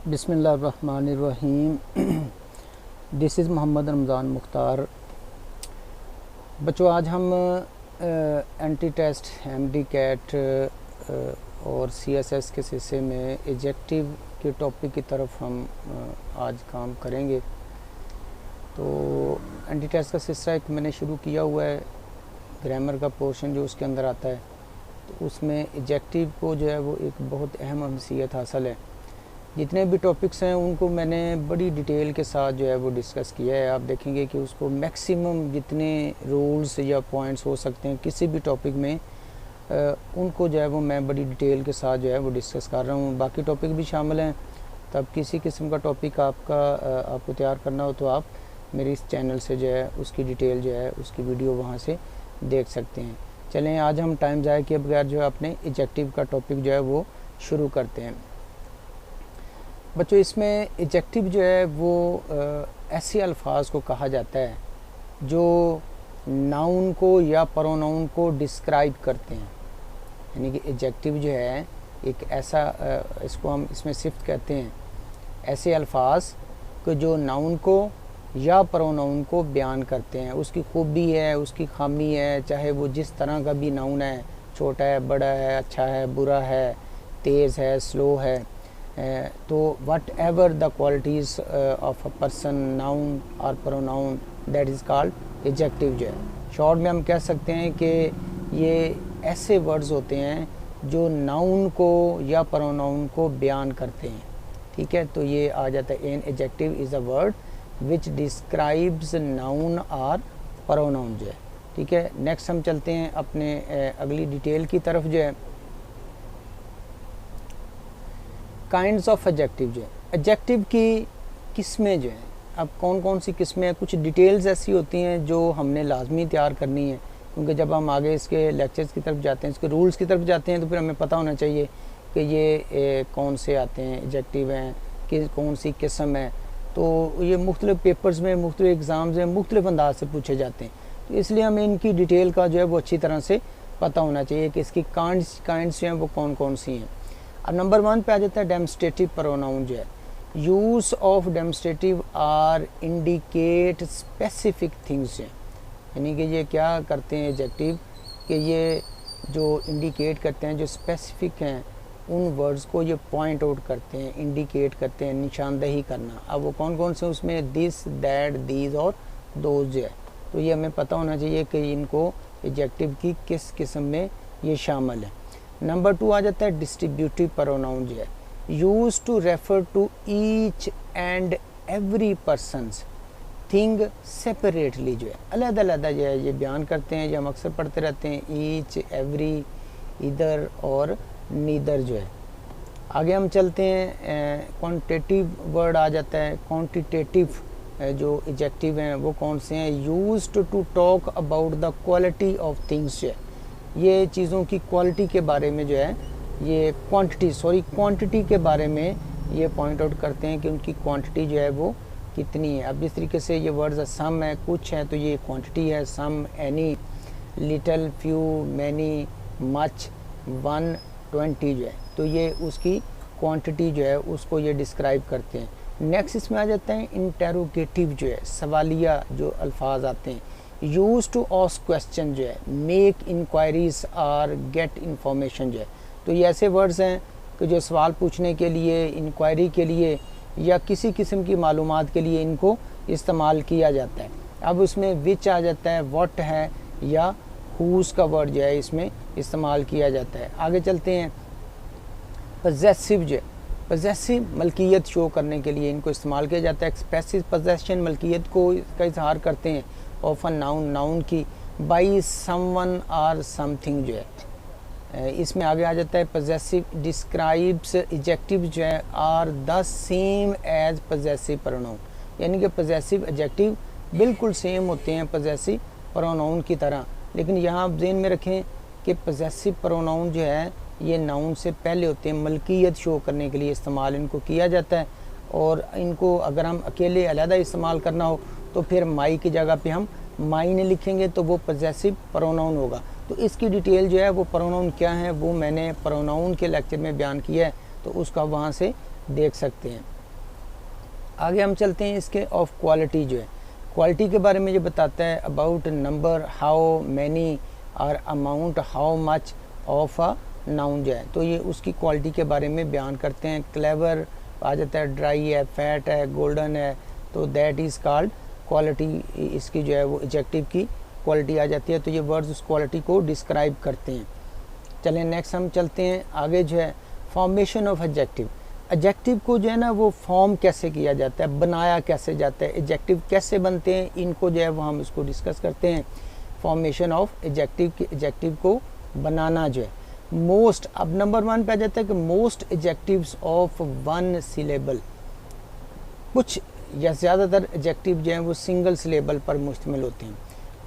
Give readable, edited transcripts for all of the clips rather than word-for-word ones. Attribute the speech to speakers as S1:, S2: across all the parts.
S1: बिस्मिल्लाहिर्रहमानिर्रहीम। This is Mohammad Ramzan Mukhtar. बच्चों, आज हम एंटी टेस्ट एमडी कैट और सीएसएस के हिस्से में एडजेक्टिव के टॉपिक की तरफ हम आज काम करेंगे। तो एंटी टेस्ट का सिलसिला एक मैंने शुरू किया हुआ है, ग्रामर का पोर्शन जो उसके अंदर आता है, तो उसमें एडजेक्टिव को जो है वो एक बहुत अहम अहमियत हासिल है। जितने भी टॉपिक्स हैं उनको मैंने बड़ी डिटेल के साथ जो है वो डिस्कस किया है। आप देखेंगे कि उसको मैक्सिमम जितने रूल्स या पॉइंट्स हो सकते हैं किसी भी टॉपिक में उनको जो है वो मैं बड़ी डिटेल के साथ जो है वो डिस्कस कर रहा हूँ। बाकी टॉपिक भी शामिल हैं। तब किसी किस्म का टॉपिक आपको तैयार करना हो तो आप मेरे इस चैनल से जो है उसकी डिटेल जो है उसकी वीडियो वहाँ से देख सकते हैं। चलें, आज हम टाइम ज़ाया किए बगैर जो है अपने एडजेक्टिव का टॉपिक जो है वो शुरू करते हैं। बच्चों, इसमें एडजेक्टिव जो है वो ऐसे अल्फाज को कहा जाता है जो नाउन को या प्रोनाउन को डिस्क्राइब करते हैं। यानी कि एडजेक्टिव जो है एक ऐसा इसको हम इसमें सिफ्त कहते हैं, ऐसे अल्फाज को जो नाउन को या प्रोनाउन को बयान करते हैं। उसकी खूबी है, उसकी खामी है, चाहे वो जिस तरह का भी नाउन है, छोटा है, बड़ा है, अच्छा है, बुरा है, तेज़ है, स्लो है, तो whatever the qualities of a person, noun और pronoun, that is called adjective. जो है शॉर्ट में हम कह सकते हैं कि ये ऐसे वर्ड्स होते हैं जो नाउन को या प्रोनाउन को बयान करते हैं। ठीक है, तो ये आ जाता है an adjective is a word which describes noun और प्रोनाउन जो है। ठीक है, नेक्स्ट हम चलते हैं अपने अगली डिटेल की तरफ। जो है काइंड्स ऑफ एडजेक्टिव, जो है एडजेक्टिव की किस्में जो हैं, अब कौन कौन सी किस्में हैं, कुछ डिटेल्स ऐसी होती हैं जो हमने लाजमी तैयार करनी है, क्योंकि जब हम आगे इसके लेक्चर्स की तरफ जाते हैं, इसके रूल्स की तरफ जाते हैं, तो फिर हमें पता होना चाहिए कि ये कौन से आते हैं एडजेक्टिव हैं, कि कौन सी किस्म है। तो ये मुख्तलिफ पेपर्स में, मुख्तलिफ एग्ज़ाम्स में मुख्तलिफ अंदाज से पूछे जाते हैं, तो इसलिए हमें इनकी डिटेल का जो है वो अच्छी तरह से पता होना चाहिए कि इसकी काइंड्स जो हैं वो कौन कौन सी हैं। अब नंबर 1 पे आ जाता है डेमोस्ट्रेटिव प्रोनाउन। जो है use of demonstrative are indicate specific things हैं। यानी कि ये क्या करते हैं एडजेक्टिव, कि ये जो इंडिकेट करते हैं, जो स्पेसिफिक हैं, उन वर्ड्स को ये पॉइंट आउट करते हैं, इंडिकेट करते हैं, निशानदही करना। अब वो कौन कौन से उसमें दिस, दैट, दीज और दोज जो है, तो ये हमें पता होना चाहिए कि इनको एडजेक्टिव की किस किस्म में ये शामिल है। नंबर 2 आ जाता है डिस्ट्रीब्यूटिव प्रोनाउन। जो है use to refer to each and every persons thing separately. जो है अलग-अलग जो है ये बयान करते हैं, जो हम अक्सर पढ़ते रहते हैं, ईच, एवरी, इधर और नीदर। जो है आगे हम चलते हैं, क्वांटिटेटिव वर्ड आ जाता है। क्वांटिटेटिव जो एडजेक्टिव हैं वो कौन से हैं, used to talk about the quality of things. जो है ये चीज़ों की क्वालिटी के बारे में जो है ये क्वांटिटी के बारे में ये पॉइंट आउट करते हैं कि उनकी क्वांटिटी जो है वो कितनी है। अब जिस तरीके से ये वर्ड्स सम है, कुछ है, तो ये क्वांटिटी है, some, any, little, few, many, much, 1, 20 जो है, तो ये उसकी क्वांटिटी जो है उसको ये डिस्क्राइब करते हैं। नेक्स्ट इसमें आ जाता है इंटेरोगेटिव। जो है सवालिया जो अल्फाज आते हैं, यूज टू आस्क क्वेश्चन। जो है मेक इंक्वायरीज और गेट इन्फॉर्मेशन। जो है तो ये ऐसे वर्ड्स हैं कि जो सवाल पूछने के लिए, इंक्वायरी के लिए या किसी किस्म की मालूमात के लिए इनको इस्तेमाल किया जाता है। अब उसमें विच आ जाता है, व्हाट है, या हुज का वर्ड जो है इसमें इस्तेमाल किया जाता है। आगे चलते हैं, पजेसिव। जो है पजेसिव मलकियत शो करने के लिए इनको इस्तेमाल किया जाता है। एक्सप्रेसिव पजेशन मलकियत को इसका इजहार करते हैं, ऑफ अ नाउन, नाउन की, बाई समवन और समथिंग। जो है इसमें आगे आ जाता है पजेसिव डिस्क्राइब्स एडजेक्टिव जो है are the same as possessive pronoun. यानी कि पजेसिव एडजेक्टिव बिल्कुल सेम होते हैं पजेसिव प्रोनाउन की तरह, लेकिन यहाँ आप ज़हन में रखें कि पजेसिव प्रोनाउन जो है ये नाउन से पहले होते हैं, मलकियत शो करने के लिए इस्तेमाल इनको किया जाता है। और इनको अगर हम अकेले अलहदा इस्तेमाल करना हो तो फिर माई की जगह पे हम माई लिखेंगे तो वो पजेसिव प्रोनाउन होगा। तो इसकी डिटेल जो है वो प्रोनाउन क्या है वो मैंने प्रोनाउन के लेक्चर में बयान किया है, तो उसका वहाँ से देख सकते हैं। आगे हम चलते हैं इसके ऑफ क्वालिटी जो है, क्वालिटी के बारे में जो बताता है अबाउट नंबर, हाउ मैनी और amount, how much of a noun जो है, तो ये उसकी क्वालिटी के बारे में बयान करते हैं। क्लेवर आ जाता है, ड्राई है, फैट है, गोल्डन है, तो दैट इज़ कॉल्ड क्वालिटी, इसकी जो है वो एडजेक्टिव की क्वालिटी आ जाती है। तो ये वर्ड्स उस क्वालिटी को डिस्क्राइब करते हैं। चलें नेक्स्ट हम चलते हैं आगे जो है फॉर्मेशन ऑफ एडजेक्टिव। एडजेक्टिव को जो है ना वो फॉर्म कैसे किया जाता है, बनाया कैसे जाता है, एडजेक्टिव कैसे बनते हैं, इनको जो है वो हम इसको डिस्कस करते हैं। फॉर्मेशन ऑफ एडजेक्टिव की, एडजेक्टिव को बनाना जो है मोस्ट, अब नंबर 1 पे आ जाता है कि मोस्ट एडजेक्टिव्स ऑफ 1 सिलेबल, कुछ या ज़्यादातर एडजेक्टिव जो हैं वो सिंगल सिलेबल पर मुश्तमिल होते हैं।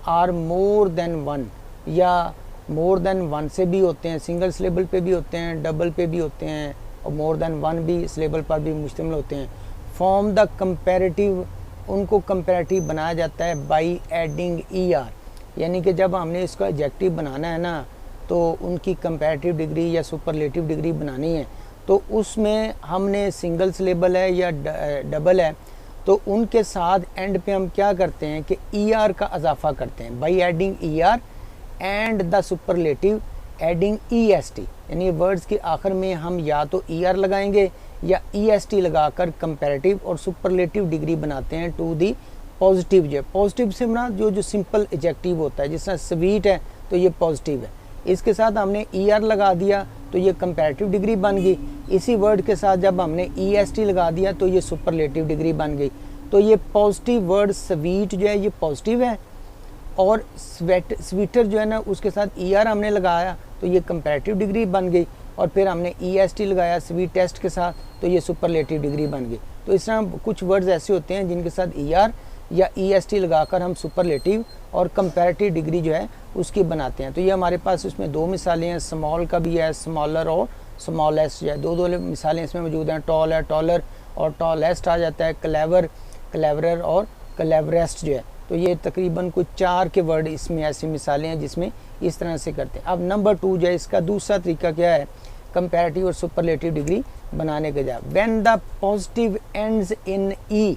S1: आर मोर देन 1, या मोर देन 1 से भी होते हैं, सिंगल सिलेबल पे भी होते हैं, डबल पे भी होते हैं, और मोर देन 1 भी सिलेबल पर भी मुश्तमिल होते हैं। फॉर्म द कंपैरेटिव, उनको कंपैरेटिव बनाया जाता है बाई एडिंग ER, यानी कि जब हमने इसका एडजेक्टिव बनाना है ना तो उनकी कंपैरेटिव डिग्री या सुपरलेटिव डिग्री बनानी है, तो उसमें हमने सिंगल सिलेबल है या डबल है, तो उनके साथ एंड पे हम क्या करते हैं कि ER का इजाफा करते हैं by adding ER and the superlative adding EST, यानी वर्ड्स के आखिर में हम या तो ER लगाएंगे या EST लगाकर कंपैरेटिव और सुपरलेटिव डिग्री बनाते हैं टू दी पॉजिटिव। जो पॉजिटिव से बना जो सिंपल एडजेक्टिव होता है, जिस तरह स्वीट है तो ये पॉजिटिव है, इसके साथ हमने ER लगा दिया तो ये कंपैरेटिव डिग्री बन गई। इसी वर्ड के साथ जब हमने EST लगा दिया तो ये सुपरलेटिव डिग्री बन गई। तो ये पॉजिटिव वर्ड स्वीट जो है ये पॉजिटिव है, और स्वीटर जो है ना उसके साथ ER हमने लगाया तो ये कंपैरेटिव डिग्री बन गई, और फिर हमने EST लगाया स्वीट टेस्ट के साथ तो ये सुपरलेटिव डिग्री बन गई। तो इस तरह कुछ वर्ड्स ऐसे होते हैं जिनके साथ ER या EST लगाकर हम सुपरलेटिव और कंपैरेटिव डिग्री जो है उसकी बनाते हैं। तो ये हमारे पास इसमें 2 मिसालें हैं, स्मॉल का भी है, स्मॉलर और स्मॉलेस्ट जो है, दो मिसालें इसमें मौजूद हैं। टॉल है, टॉलर, और टॉलेस्ट आ जाता है। क्लेवर, क्लेवरर और क्लेवरेस्ट जो है, तो ये तकरीबन कुछ 4 के वर्ड इसमें ऐसी मिसालें हैं जिसमें इस तरह से करते हैं। अब नंबर 2 जो है इसका दूसरा तरीका क्या है कंपैरेटिव और सुपरलेटिव डिग्री बनाने के जा, when the positive ends in E,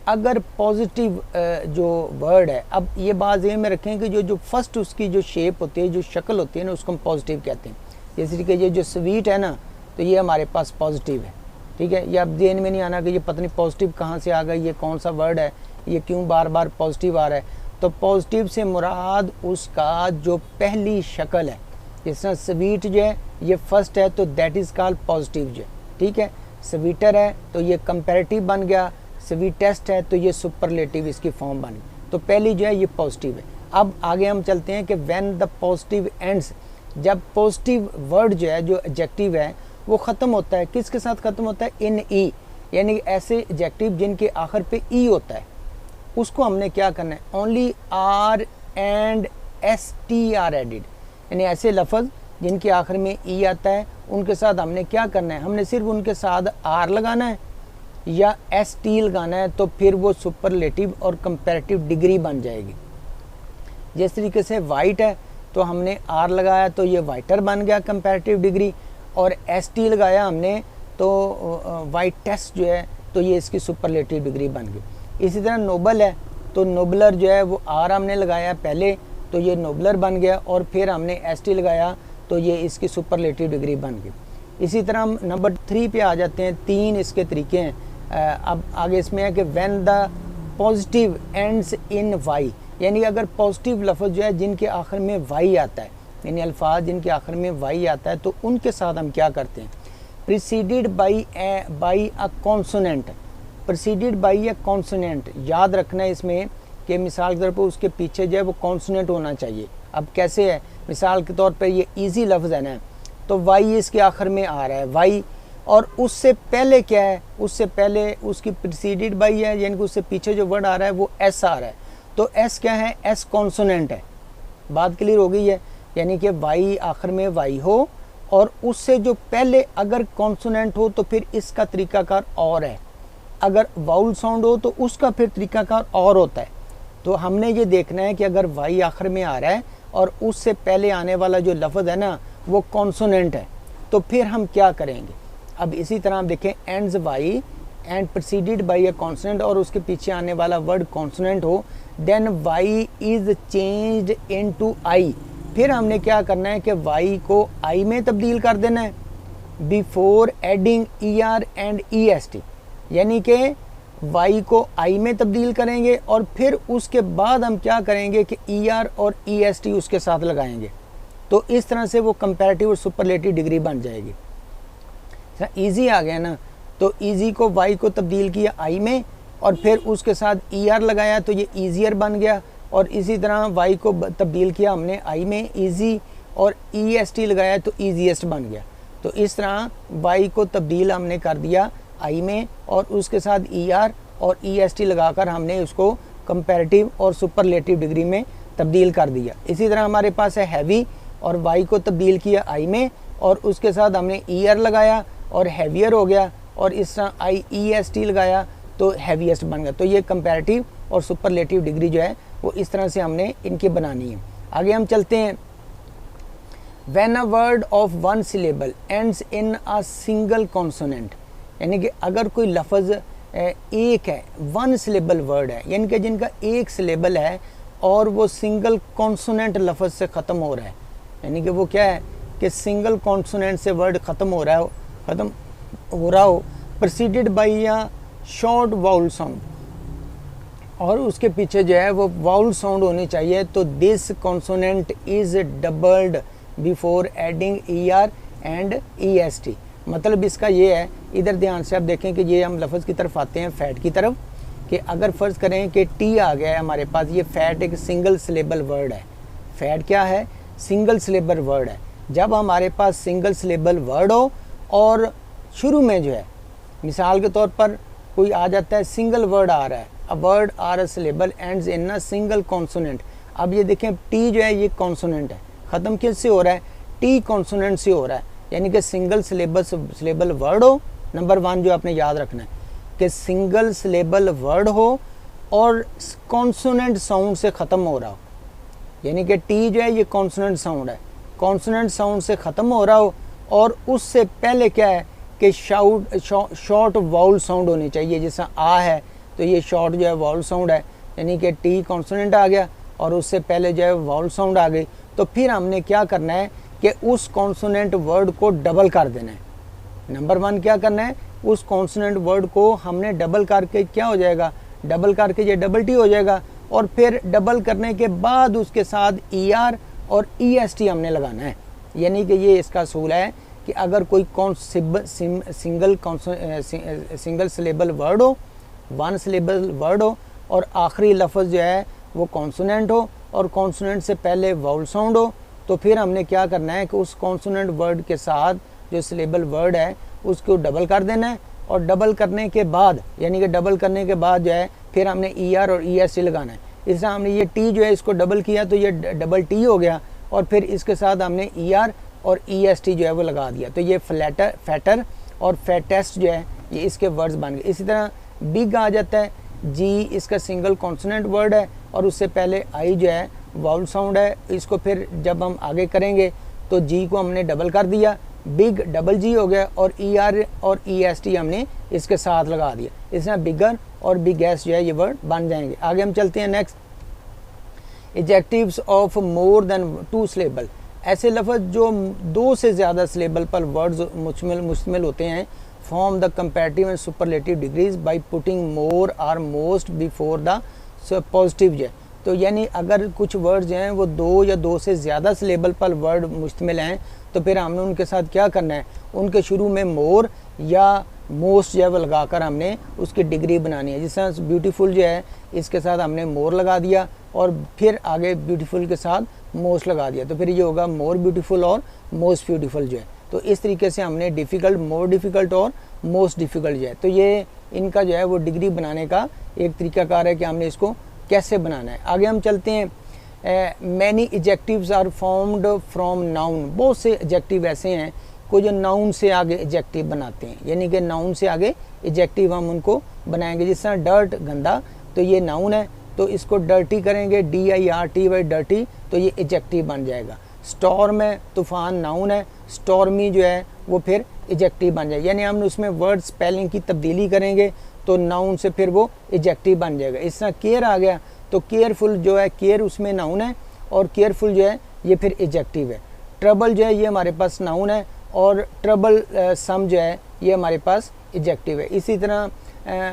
S1: अगर पॉजिटिव जो वर्ड है, अब ये बात ये में रखें कि जो फर्स्ट उसकी जो शेप होती है, जो शक्ल होती है ना उसको हम पॉजिटिव कहते हैं। जैसे कि ये जो स्वीट है ना तो ये हमारे पास पॉजिटिव है, ठीक है। ये अब ध्यान में नहीं आना कि ये पता नहीं पॉजिटिव कहाँ से आ गई, ये कौन सा वर्ड है, ये क्यों बार बार पॉजिटिव आ रहा है। तो पॉजिटिव से मुराद उसका जो पहली शक्ल है, जिस तरह स्वीट जो है ये फर्स्ट है तो दैट इज़ कॉल्ड पॉजिटिव जो है, ठीक है। स्वीटर है तो ये कंपैरेटिव बन गया, स्वीट टेस्ट है तो ये सुपरलेटिव इसकी फॉर्म बन गई। तो पहली जो है ये पॉजिटिव है। अब आगे हम चलते हैं कि व्हेन द पॉजिटिव एंड्स, जब पॉजिटिव वर्ड जो है जो एडजेक्टिव है वो ख़त्म होता है, किसके साथ ख़त्म होता है, इन E, यानी ऐसे एडजेक्टिव जिनके आखिर पे E होता है उसको हमने क्या करना है, only R and ST are added, यानी ऐसे लफ्ज़ जिनके आखिर में E आता है उनके साथ हमने क्या करना है, हमने सिर्फ उनके साथ R लगाना है या ST लगाना है, तो फिर वो सुपरलेटिव और कंपैरेटिव डिग्री बन जाएगी। जिस तरीके से वाइट है तो हमने R लगाया तो ये वाइटर बन गया कंपैरेटिव डिग्री, और ST लगाया हमने तो वाइट टेस्ट जो है तो ये इसकी सुपरलेटिव डिग्री बन गई। इसी तरह नोबल है तो नोबलर जो है वो R हमने लगाया पहले तो ये नोबलर बन गया, और फिर हमने ST लगाया तो ये इसकी सुपरलेटिव डिग्री बन गई। इसी तरह हम नंबर 3 पे आ जाते हैं। 3 इसके तरीके हैं। अब आगे इसमें है कि when the positive ends in Y, यानी अगर पॉजिटिव लफ्ज़ जो है जिनके आखिर में Y आता है, यानी अल्फाज जिनके आखिर में Y आता है, तो उनके साथ हम क्या करते हैं, preceded by a consonant, preceded by a consonant. याद रखना है इसमें कि मिसाल के तौर पर उसके पीछे जो है वो कॉन्सोनेंट होना चाहिए। अब कैसे है, मिसाल के तौर पर ये ईजी लफ्ज़ है ना, तो Y इसके आखिर में आ रहा है Y, और उससे पहले क्या है, उससे पहले उसकी प्रीसीडेड बाई है, यानी कि उससे पीछे जो वर्ड आ रहा है वो S आ रहा है, तो S क्या है, S कॉन्सोनेंट है। बात क्लियर हो गई है, यानी कि Y आखिर में Y हो और उससे जो पहले अगर कॉन्सोनेंट हो तो फिर इसका तरीकाकार और है, अगर वाउल साउंड हो तो उसका फिर तरीकाकार और होता है। तो हमने ये देखना है कि अगर Y आखिर में आ रहा है और उससे पहले आने वाला जो लफ्ज़ है ना वो कॉन्सोनेंट है, तो फिर हम क्या करेंगे। अब इसी तरह हम देखें ends Y and preceded by a consonant, और उसके पीछे आने वाला वर्ड कॉन्सोनेंट हो, then Y is changed into I. फिर हमने क्या करना है कि वाई को आई में तब्दील कर देना है before adding E R and E S T, यानी कि वाई को आई में तब्दील करेंगे और फिर उसके बाद हम क्या करेंगे कि ई आर और ई एस टी उसके साथ लगाएंगे। तो इस तरह से वो कंपैरेटिव और सुपरलेटिव डिग्री बन जाएगी। ईजी आ गया ना, तो ईजी को वाई को तब्दील किया आई में और फिर उसके साथ ई आर लगाया तो ये ईजियर बन गया, और इसी तरह वाई को तब्दील किया हमने आई में ईजी और ई एस टी लगाया तो ईजीएस्ट बन गया। तो इस तरह वाई को तब्दील हमने कर दिया आई में और उसके साथ ई आर और ई एस टी लगाकर हमने उसको कंपैरेटिव और सुपरलेटिव डिग्री में तब्दील कर दिया। इसी तरह हमारे पास है हैवी, और वाई को तब्दील किया आई में और उसके साथ हमने ई आर लगाया और हैवियर हो गया, और इस तरह आई ई एस टी लगाया तो हैवीएस्ट बन गया। तो ये कंपैरेटिव और सुपरलेटिव डिग्री जो है वो इस तरह से हमने इनकी बनानी है। आगे हम चलते हैं। When a word of one syllable ends in a single consonant, यानी कि अगर कोई लफ्ज़ एक है, वन सिलेबल वर्ड है, यानी कि जिनका एक सिलेबल है और वो सिंगल कॉन्सोनेंट लफ्ज़ से ख़त्म हो रहा है, यानी कि वो क्या है कि सिंगल कॉन्सोनेंट से वर्ड ख़त्म हो रहा हो preceded by a short vowel sound, और उसके पीछे जो है वो वाउल साउंड होनी चाहिए, तो this consonant is doubled before adding E R and E S T. मतलब इसका ये है, इधर ध्यान से आप देखें कि ये हम लफ्ज़ की तरफ आते हैं फैट की तरफ, कि अगर फ़र्ज़ करें कि टी आ गया है हमारे पास, ये फैट एक सिंगल सिलेबल वर्ड है। फैट क्या है? सिंगल सिलेबल वर्ड है। जब हमारे पास सिंगल सिलेबल वर्ड हो और शुरू में जो है, मिसाल के तौर पर कोई आ जाता है सिंगल वर्ड आ रहा है, a word or a syllable ends in a single consonant. अब ये देखें टी जो है ये कॉन्सोनेंट है, ख़त्म किससे हो रहा है? टी कॉन्सोनेंट से हो रहा है, यानी कि सिंगल सिलेबल वर्ड हो। नंबर वन जो आपने याद रखना है कि सिंगल सिलेबल वर्ड हो और कॉन्सोनेंट साउंड से ख़त्म हो रहा हो, यानी कि टी जो है ये कॉन्सोनेंट साउंड है, कॉन्सोनेंट साउंड से ख़त्म हो रहा हो, और उससे पहले क्या है कि शॉर्ट वाउल साउंड होनी चाहिए। जैसा आ है तो ये शॉर्ट जो है वाउल साउंड है, यानी कि टी कॉन्सोनेंट आ गया और उससे पहले जो है वाउल साउंड आ गई। तो फिर हमने क्या करना है कि उस कॉन्सोनेंट वर्ड को डबल कर देना है। नंबर वन क्या करना है, उस कॉन्सोनेंट वर्ड को हमने डबल करके क्या हो जाएगा, डबल करके ये डबल टी हो जाएगा, और फिर डबल करने के बाद उसके साथ ई आर और ई एस टी हमने लगाना है। यानी कि ये इसका असूल है कि अगर कोई सिंगल सिलेबल वर्ड हो, वन सिलेबल वर्ड हो, और आखिरी लफ्ज़ जो है वो कॉन्सोनेंट हो और कॉन्सोनेंट से पहले वाउल साउंड हो, तो फिर हमने क्या करना है कि उस कॉन्सोनेंट वर्ड के साथ जो सिलेबल वर्ड है उसको डबल कर देना है, और डबल करने के बाद, यानी कि डबल करने के बाद जो है फिर हमने ई आर और ई एस टी लगाना है। इस तरह हमने ये टी जो है इसको डबल किया तो ये डबल टी हो गया, और फिर इसके साथ हमने ई आर और ई एस टी जो है वो लगा दिया, तो ये फैटर और फैटेस्ट जो है ये इसके वर्ड्स बन गए। इसी तरह बिग आ जाता है, जी इसका सिंगल कॉन्सोनेंट वर्ड है और उससे पहले आई जो है वाउल साउंड है। इसको फिर जब हम आगे करेंगे तो जी को हमने डबल कर दिया, बिग डबल जी हो गया, और ई आर और ई एस टी हमने इसके साथ लगा दिया। इस तरह बिगर और बिगेस्ट जो है ये वर्ड बन जाएंगे। आगे हम चलते हैं next, adjectives of more than two syllable. ऐसे लफ्ज़ जो दो से ज़्यादा सिलेबल पर वर्ड्स मुश्तमिल होते हैं, form the comparative and superlative degrees by putting more or most before the positive जो है। तो यानी अगर कुछ वर्ड्स हैं वो दो या दो से ज़्यादा सिलेबल पर वर्ड मुश्तमिल हैं, तो फिर हमने उनके साथ क्या करना है, उनके शुरू में मोर या मोस्ट जो है वो लगाकर हमने उसकी डिग्री बनानी है। जिस तरह ब्यूटीफुल जो है इसके साथ हमने मोर लगा दिया और फिर आगे ब्यूटीफुल के साथ मोस्ट लगा दिया, तो फिर ये होगा मोर ब्यूटीफुल और मोस्ट ब्यूटीफुल जो है। तो इस तरीके से हमने डिफ़िकल्ट, मोर डिफ़िकल्ट और मोस्ट डिफ़िकल्ट जो है, तो ये इनका जो है वो डिग्री बनाने का एक तरीकाकार है कि हमने इसको कैसे बनाना है। आगे हम चलते हैं। Many adjectives are formed from noun. बहुत से एडजेक्टिव ऐसे हैं को जो नाउन से आगे एडजेक्टिव बनाते हैं, यानी कि नाउन से आगे एडजेक्टिव हम उनको बनाएंगे। जिस तरह डर्ट गंदा, तो ये नाउन है, तो इसको डर्टी करेंगे, DIRTY डर्टी, तो ये एडजेक्टिव बन जाएगा। स्टॉर्म है, तूफ़ान नाउन है, स्टॉर्मी जो है वो फिर एडजेक्टिव बन जाएगा। यानी हम उसमें वर्ड स्पेलिंग की तब्दीली करेंगे तो नाउन से फिर वो एडजेक्टिव बन जाएगा। इस तरह केयर आ गया तो केयरफुल जो है, केयर उसमें नाउन है और केयरफुल जो है ये फिर एडजेक्टिव है। ट्रबल जो है ये हमारे पास नाउन है और ट्रबल सम जो है ये हमारे पास एडजेक्टिव है। इसी तरह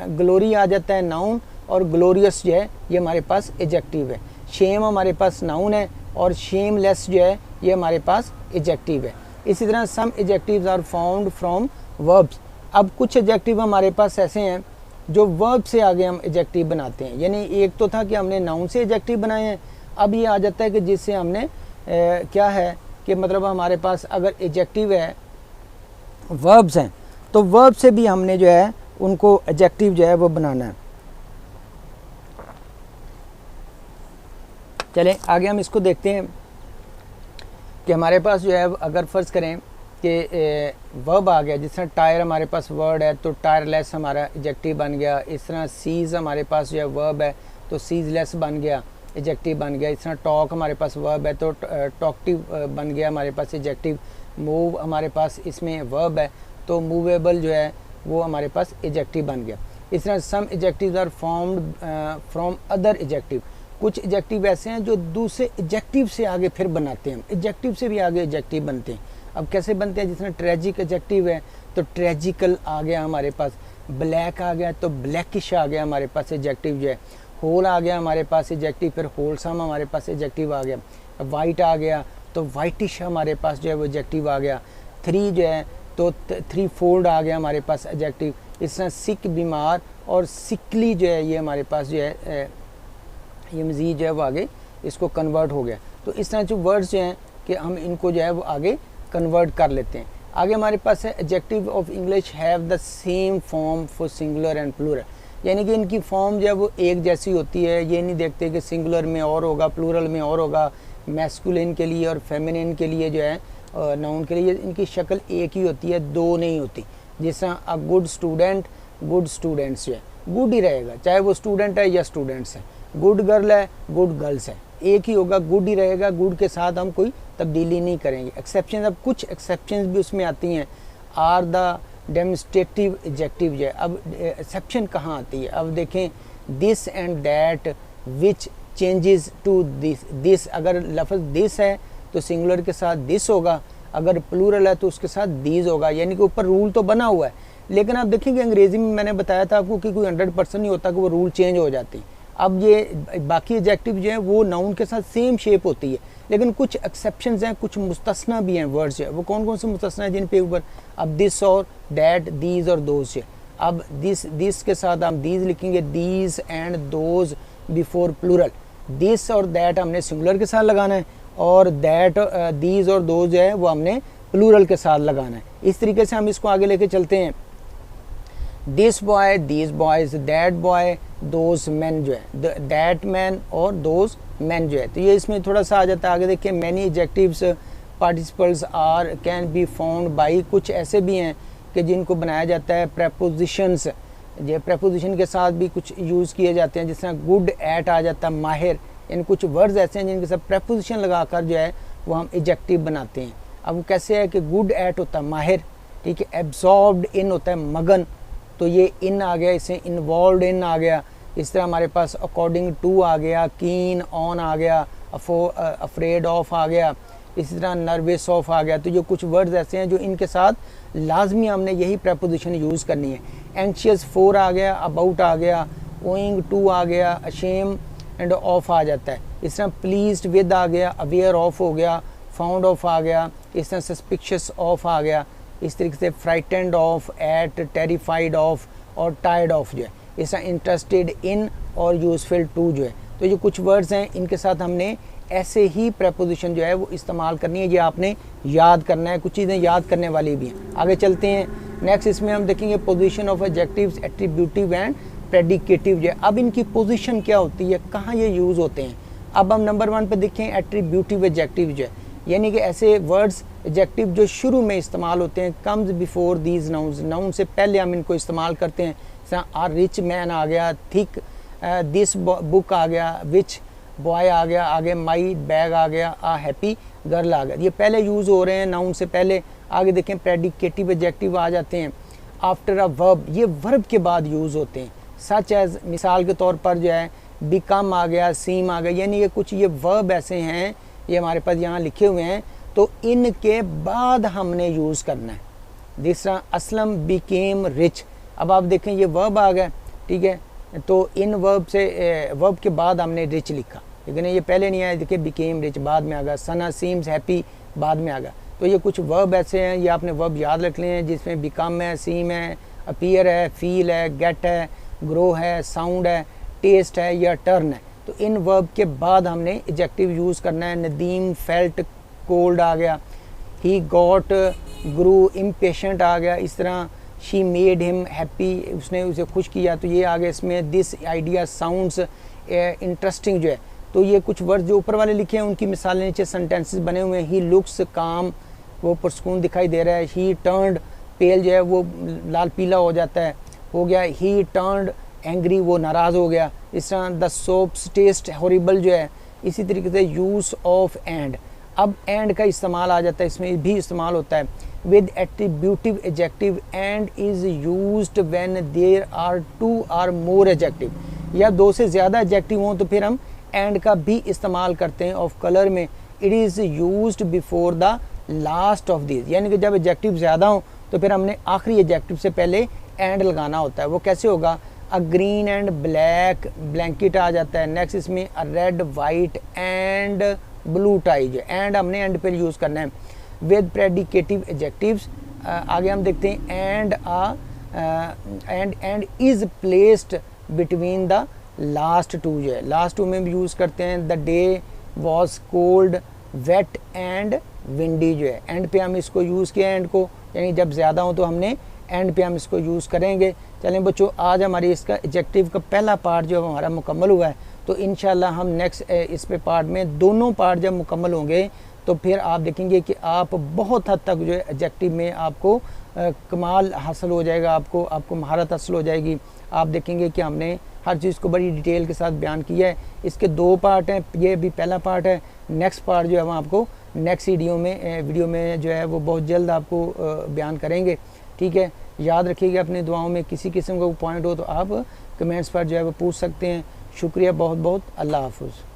S1: ग्लोरी आ जाता है नाउन और ग्लोरियस जो है ये हमारे पास एडजेक्टिव है। शेम हमारे पास नाउन है और शेमलेस जो है ये हमारे पास एडजेक्टिव है। इसी तरह some adjectives are found from verbs. अब कुछ एडजेक्टिव हमारे पास ऐसे हैं जो वर्ब से आगे हम एडजेक्टिव बनाते हैं। यानी एक तो था कि हमने नाउन से एडजेक्टिव बनाए हैं, अब ये आ जाता है कि जिससे हमने क्या है कि मतलब हमारे पास अगर एडजेक्टिव है, वर्ब्स हैं, तो वर्ब से भी हमने जो है उनको एडजेक्टिव जो है वो बनाना है। चलें आगे हम इसको देखते हैं कि हमारे पास जो है अगर फ़र्ज़ करें कि वर्ब आ गया, जिस तरह टायर हमारे पास वर्ड है तो टायरलेस हमारा एडजेक्टिव बन गया। इस तरह सीज़ हमारे पास जो है वर्ब है तो सीज़लेस बन गया, एडजेक्टिव बन गया। इस तरह टॉक हमारे पास वर्ब है तो टॉकटिव बन गया हमारे पास एडजेक्टिव। मूव हमारे पास इसमें वर्ब है तो मूवेबल जो है वो हमारे पास एडजेक्टिव बन गया। इस तरह some adjectives are formed from other adjective. कुछ एडजेक्टिव ऐसे हैं जो दूसरे एडजेक्टिव से आगे फिर बनाते हैं, एडजेक्टिव से भी आगे एडजेक्टिव बनते हैं। अब कैसे बनते हैं, जिस तरह ट्रेजिक एडजेक्टिव है तो ट्रेजिकल आ गया हमारे पास, ब्लैक आ गया तो ब्लैकिश आ गया हमारे पास एडजेक्टिव जो है, होल आ गया हमारे पास एडजेक्टिव, फिर होलसम हमारे पास एडजेक्टिव आ गया, वाइट आ गया तो वाइटिश हमारे पास जो है वो एडजेक्टिव आ गया, थ्री जो है तो थ्री फोल्ड आ गया हमारे पास एडजेक्टिव। इस तरह सिक बीमार और सिकली जो है ये हमारे पास जो है ये मज़ीद जो है वो आगे इसको कन्वर्ट हो गया। तो इस तरह जो वर्ड्स जो हैं कि हम इनको जो है वो आगे कन्वर्ट कर लेते हैं। आगे हमारे पास है adjective of English have the same form for singular and plural. यानी कि इनकी फॉर्म जो है वो एक जैसी होती है, ये नहीं देखते कि सिंगुलर में और होगा, प्लूरल में और होगा, मैस्कुलिन के लिए और फेमिनिन के लिए जो है नाउन के लिए इनकी शक्ल एक ही होती है, दो नहीं होती। जिस तरह a good student, good students जो है गुड ही रहेगा, चाहे वो स्टूडेंट है या स्टूडेंट्स है। गुड गर्ल है, गुड गर्ल्स है, एक ही होगा, गुड ही रहेगा, गुड के साथ हम कोई तब्दीली नहीं करेंगे। एक्सेप्शन, अब कुछ एक्सेप्शंस भी उसमें आती हैं। आर द डेमोस्ट्रेटिव एडजेक्टिव जो है, अब एक्सेप्शन कहाँ आती है, अब देखें this and that which changes to this. This अगर लफ्ज़ दिस है तो सिंगुलर के साथ दिस होगा, अगर प्लूरल है तो उसके साथ दीज होगा। यानी कि ऊपर रूल तो बना हुआ है, लेकिन आप देखेंगे अंग्रेज़ी में मैंने बताया था आपको कि कोई 100% नहीं होता कि वो रूल चेंज हो जाती है। अब ये बाकी एडजेक्टिव जो है वो नाउन के साथ सेम शेप होती है, लेकिन कुछ एक्सेप्शंस हैं, कुछ मुस्तस्ना भी हैं वर्ड्स जो है। वो कौन कौन से मुस्तस्ना हैं जिन पे ऊपर अब दिस और दैट, दीज और दोज है। अब दिस के साथ हम दीज लिखेंगे, these and those before plural. This और दैट हमने सिंगुलर के साथ लगाना है और दैट दीज और दोज जो है वो हमने प्लूरल के साथ लगाना है। इस तरीके से हम इसको आगे लेके चलते हैं। This boy, these boys, that boy, those man जो है, दैट मैन और दोज मैन जो है। तो ये इसमें थोड़ा सा आ जाता है। आगे देखिए many adjectives participles are can be found by. कुछ ऐसे भी हैं कि जिनको बनाया जाता है प्रेपोजिशंस, ये प्रेपोजिशन के साथ भी कुछ यूज़ किए जाते हैं। जिस तरह गुड एट आ जाता है माहिर। इन कुछ वर्ड्स ऐसे हैं जिनके साथ प्रेपोजिशन लगाकर जो है वो हम एडजेक्टिव बनाते हैं। अब वो कैसे है कि गुड एट होता है माहिर, ठीक है, एब्जॉर्ब्ड इन होता है मगन, तो ये इन आ गया, इससे इन्वॉल्व इन आ गया। इस तरह हमारे पास अकॉर्डिंग टू आ गया, कीन ऑन आ गया, अफ्रेड ऑफ आ गया, इसी तरह नर्वस ऑफ आ गया। तो जो कुछ वर्ड्स ऐसे हैं जो इनके साथ लाजमी हमने यही प्रेपोजिशन यूज़ करनी है। एंशियस फॉर आ गया, अबाउट आ गया, ओइंग टू आ गया, अशेम एंड ऑफ आ जाता है। इस तरह प्लीज्ड विद आ गया, अवेयर ऑफ हो गया, फाउंड ऑफ आ गया, इस तरह सस्पिशियस ऑफ आ गया। इस तरीके से frightened of, at, terrified of और टायर्ड ऑफ जो है। इस तरह इंटरेस्टेड इन और यूजफुल टू जो है। तो ये कुछ वर्ड्स हैं, इनके साथ हमने ऐसे ही प्रेपोजिशन जो है वो इस्तेमाल करनी है। ये आपने याद करना है, कुछ चीज़ें याद करने वाली भी हैं। आगे चलते हैं। नेक्स्ट इसमें हम देखेंगे position of adjectives, attributive and predicative जो है। अब इनकी पोजीशन क्या होती है, कहाँ ये यूज़ होते हैं। अब हम नंबर 1 पे देखें एट्रीब्यूटिव एडजेक्टिव जो है, यानी कि ऐसे वर्ड्स एडजेक्टिव जो शुरू में इस्तेमाल होते हैं, comes before these nouns, noun से पहले हम इनको इस्तेमाल करते हैं। जैसे आ रिच मैन आ गया, थिक, दिस बुक आ गया, विच बॉय आ गया, आगे माई बैग आ गया, आ हैप्पी गर्ल आ गया। ये पहले यूज़ हो रहे हैं नाउन से पहले। आगे देखें प्रेडिकेटिव एडजेक्टिव आ जाते हैं आफ्टर अ वर्ब, ये वर्ब के बाद यूज़ होते हैं। सच एज, मिसाल के तौर पर जो है बिकम आ गया, सीम आ गया, यानी ये कुछ ये वर्ब ऐसे हैं, ये हमारे पास यहाँ लिखे हुए हैं, तो इनके बाद हमने यूज़ करना है। दूसरा असलम बिकेम रिच, अब आप देखें ये वर्ब आ गया, ठीक है, तो इन वर्ब से वर्ब के बाद हमने रिच लिखा, लेकिन ये पहले नहीं आया, देखिए बिकेम रिच बाद में आ गया। सना सीम्स हैप्पी बाद में आ गया। तो ये कुछ वर्ब ऐसे हैं, ये आपने वर्ब याद रख लिए हैं, जिसमें बिकम है, सीम है, अपीयर है, फील है, गेट है, ग्रो है, साउंड है, टेस्ट है या टर्न है। तो इन वर्ब के बाद हमने एडजेक्टिव यूज़ करना है। नदीम फेल्ट कोल्ड आ गया, ही गॉट ग्रू इम्पेशेंट आ गया, इस तरह शी मेड हिम हैप्पी, उसने उसे खुश किया, तो ये आ गया इसमें। दिस आइडिया साउंड्स इंटरेस्टिंग जो है, तो ये कुछ वर्ड जो ऊपर वाले लिखे हैं उनकी मिसालें नीचे सेंटेंसेस बने हुए हैं। ही लुक्स काम, वो पुरस्कून दिखाई दे रहा है। ही टर्न्ड पेल जो है वो लाल पीला हो जाता है, हो गया। ही टर्न्ड एंग्री, वो नाराज़ हो गया। इस तरह द सोप्स टेस्ट हॉरिबल जो है, इसी तरीके से यूज़ ऑफ एंड, अब एंड का इस्तेमाल आ जाता है, इसमें भी इस्तेमाल होता है। With attributive adjective and is used when there are two or more adjective, या दो से ज़्यादा एडजेक्टिव हों तो फिर हम एंड का भी इस्तेमाल करते हैं। ऑफ कलर में it is used before the last of this, यानी कि जब एडजेक्टिव ज़्यादा हों तो फिर हमने आखिरी एडजेक्टिव से पहले एंड लगाना होता है। वो कैसे होगा? A green and black blanket आ जाता है। नेक्स्ट इसमें a red white and blue tie, जो एंड हमने एंड पे यूज़ करना है। विद प्रेडिकेटिव एडजेक्टिव्स आगे हम देखते हैं and is placed between the last two, जो है लास्ट टू में भी यूज़ करते हैं। The day was cold wet and windy, जो है एंड पे हम इसको यूज़ किया एंड को, यानी जब ज़्यादा हो तो हमने एंड पे हम इसको यूज़ करेंगे। चलें बच्चों, आज हमारी इसका एडजेक्टिव का पहला पार्ट जो हमारा मुकम्मल हुआ है, तो इंशाल्लाह हम नेक्स्ट इस पे पार्ट में दोनों पार्ट जब मुकम्मल होंगे तो फिर आप देखेंगे कि आप बहुत हद तक जो है एडजेक्टिव में आपको कमाल हासिल हो जाएगा, आपको महारत हासिल हो जाएगी। आप देखेंगे कि हमने हर चीज़ को बड़ी डिटेल के साथ बयान किया है। इसके दो पार्ट हैं, ये भी पहला पार्ट है। नेक्स्ट पार्ट जो है वो आपको नेक्स्ट वीडियो में जो है वो बहुत जल्द आपको बयान करेंगे, ठीक है। याद रखिएगा अपनी दुआओं में, किसी किस्म का पॉइंट हो तो आप कमेंट्स पर जो है वो पूछ सकते हैं। शुक्रिया बहुत बहुत, अल्लाह हाफ़िज़।